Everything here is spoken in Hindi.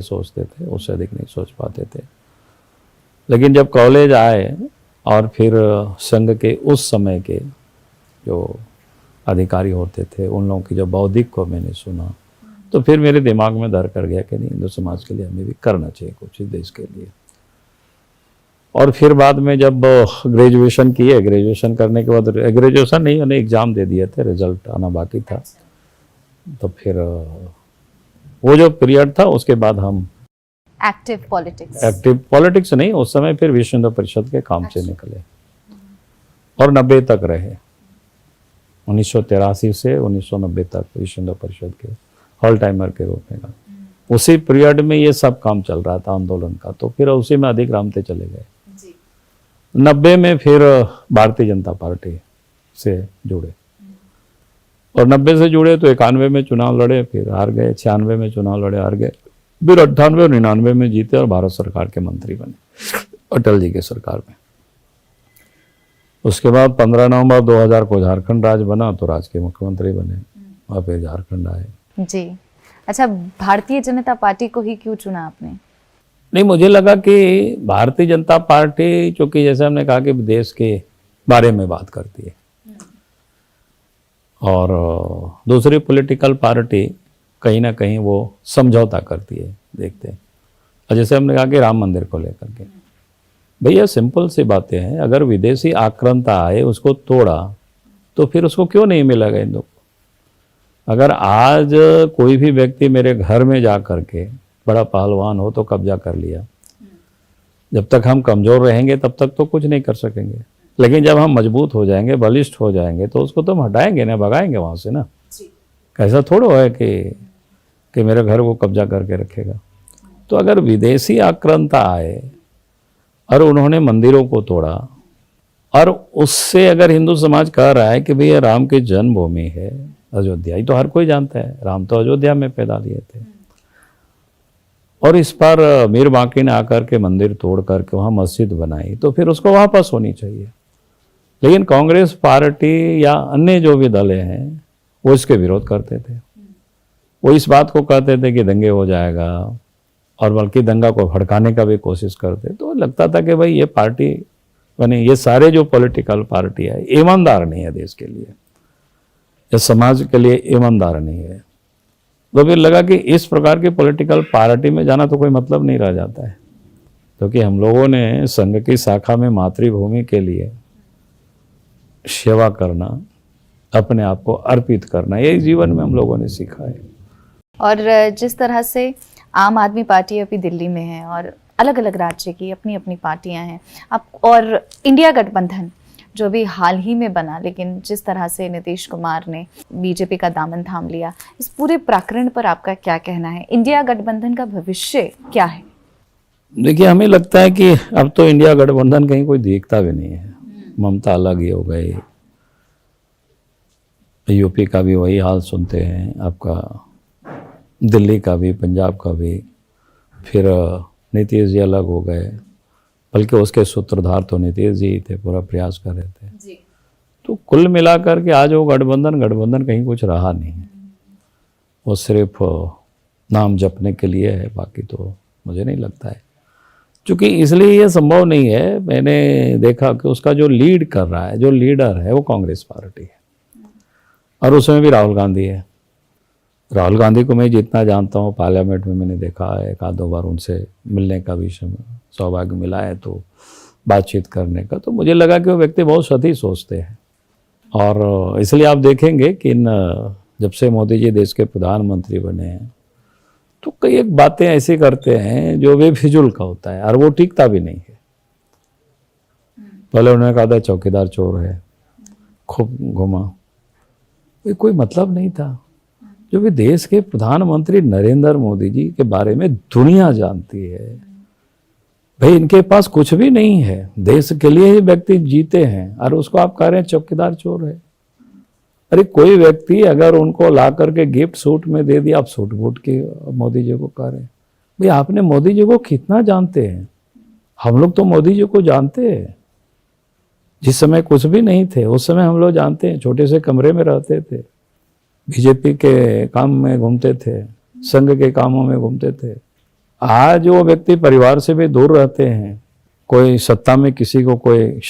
सोचते थे, उससे अधिक नहीं सोच पाते थे। लेकिन जब कॉलेज आए और फिर संघ के उस समय के जो अधिकारी होते थे उन लोगों की जब बौद्धिक को मैंने सुना तो फिर मेरे दिमाग में डर कर गया कि नहीं, हिंदू समाज के लिए हमें भी करना चाहिए कुछ इस देश के लिए। और फिर बाद में जब ग्रेजुएशन किए, ग्रेजुएशन करने के बाद ग्रेजुएशन नहीं, उन्हें एग्ज़ाम दे दिए थे, रिजल्ट आना बाकी था। तो फिर वो जो पीरियड था उसके बाद हम एक्टिव पॉलिटिक्स नहीं, उस समय फिर विश्व हिंदू परिषद के काम से निकले और 90 तक रहे। 1983 से 1990 तक विश्व हिंदू परिषद के हॉल टाइमर के रूप में। उसी पीरियड में ये सब काम चल रहा था आंदोलन का, तो फिर उसी में अधिक रामते चले गए। 90 में फिर भारतीय जनता पार्टी से जुड़े और 90 से जुड़े तो 91 में चुनाव लड़े, फिर हार गए, 96 में चुनाव लड़े, हार गए, फिर 98 और 99 में जीते और भारत सरकार के मंत्री बने अटल जी के सरकार में। उसके बाद 15 नवंबर 2000 को झारखंड राज्य बना तो राज्य के मुख्यमंत्री बने और फिर झारखंड आए। जी, अच्छा, भारतीय जनता पार्टी को ही क्यों चुना आपने? नहीं, मुझे लगा कि भारतीय जनता पार्टी चूंकि जैसे हमने कहा कि देश के बारे में बात करती है और दूसरी पॉलिटिकल पार्टी कहीं ना कहीं वो समझौता करती है, देखते हैं। और जैसे हमने कहा कि राम मंदिर को लेकर के, भैया सिंपल सी बातें हैं, अगर विदेशी आक्रांता आए उसको तोड़ा तो फिर उसको क्यों नहीं मिलेगा हिंदू को? अगर आज कोई भी व्यक्ति मेरे घर में जा कर के बड़ा पहलवान हो तो कब्जा कर लिया, जब तक हम कमज़ोर रहेंगे तब तक तो कुछ नहीं कर सकेंगे, लेकिन जब हम मजबूत हो जाएंगे, बलिष्ठ हो जाएंगे तो उसको तो हम हटाएंगे ना, भगाएंगे वहाँ से ना। कैसा थोड़ा है कि मेरे घर को कब्जा करके रखेगा। तो अगर विदेशी आक्रांता आए और उन्होंने मंदिरों को तोड़ा और उससे अगर हिंदू समाज कह रहा है कि भैया राम की जन्मभूमि है अयोध्या, ये तो हर कोई जानता है, राम तो अयोध्या में पैदा लिए थे, और इस पर मीर बांकी ने आकर के मंदिर तोड़ करके वहाँ मस्जिद बनाई, तो फिर उसको वापस होनी चाहिए। लेकिन कांग्रेस पार्टी या अन्य जो भी दल हैं वो इसके विरोध करते थे। वो इस बात को कहते थे कि दंगे हो जाएगा और बल्कि दंगा को भड़काने का भी कोशिश करते। तो लगता था कि भाई ये पार्टी यानी ये सारे जो पॉलिटिकल पार्टी है ईमानदार नहीं है, देश के लिए या समाज के लिए ईमानदार नहीं है। तो फिर लगा कि इस प्रकार की पॉलिटिकल पार्टी में जाना तो कोई मतलब नहीं रह जाता है, क्योंकि हम लोगों ने संघ की शाखा में मातृभूमि के लिए सेवा करना, अपने आप को अर्पित करना, यही जीवन में हम लोगों ने सीखा है। और जिस तरह से आम आदमी पार्टी अभी दिल्ली में है और अलग अलग राज्य की अपनी अपनी पार्टियां हैं, आप और इंडिया गठबंधन जो भी हाल ही में बना, लेकिन जिस तरह से नीतीश कुमार ने बीजेपी का दामन थाम लिया, इस पूरे प्रकरण पर आपका क्या कहना है? इंडिया गठबंधन का भविष्य क्या है? देखिए, हमें लगता है कि अब तो इंडिया गठबंधन कहीं कोई देखता भी नहीं है। ममता अलग ही हो गई, यूपी का भी वही हाल सुनते हैं, आपका दिल्ली का भी, पंजाब का भी, फिर नीतीश जी अलग हो गए, बल्कि उसके सूत्रधार तो नीतीश जी थे, पूरा प्रयास कर रहे थे जी। तो कुल मिलाकर के आज वो गठबंधन कहीं कुछ रहा नहीं, वो सिर्फ नाम जपने के लिए है, बाकी तो मुझे नहीं लगता है। क्योंकि इसलिए ये संभव नहीं है, मैंने देखा कि उसका जो लीड कर रहा है, जो लीडर है, वो कांग्रेस पार्टी है और उसमें भी राहुल गांधी है। राहुल गांधी को मैं जितना जानता हूँ, पार्लियामेंट में मैंने देखा है, एक आध दो बार उनसे मिलने का भी सौभाग्य मिला है, तो बातचीत करने का, तो मुझे लगा कि वो व्यक्ति बहुत सही सोचते हैं। और इसलिए आप देखेंगे कि जब से मोदी जी देश के प्रधानमंत्री बने हैं तो कई एक बातें ऐसी करते हैं जो बेफिजूल का होता है और वो टिकता भी नहीं है। पहले उन्होंने कहा था चौकीदार चोर है, खूब घुमा, कोई मतलब नहीं था। जो भी देश के प्रधानमंत्री नरेंद्र मोदी जी के बारे में दुनिया जानती है, भाई इनके पास कुछ भी नहीं है, देश के लिए ही व्यक्ति जीते हैं और उसको आप कह रहे हैं चौकीदार चोर है। अरे कोई व्यक्ति अगर उनको ला करके गिफ्ट सूट में दे दिया, आप सूट बूट के मोदी जी को कह रहे हैं, भाई आपने मोदी जी को कितना जानते हैं? हम लोग तो मोदी जी को जानते हैं, जिस समय कुछ भी नहीं थे उस समय हम लोग जानते हैं, छोटे से कमरे में रहते थे, बीजेपी के काम में घूमते थे, संघ के कामों में घूमते थे, आज वो व्यक्ति परिवार से भी दूर रहते हैं, कोई सत्ता में किसी को कोई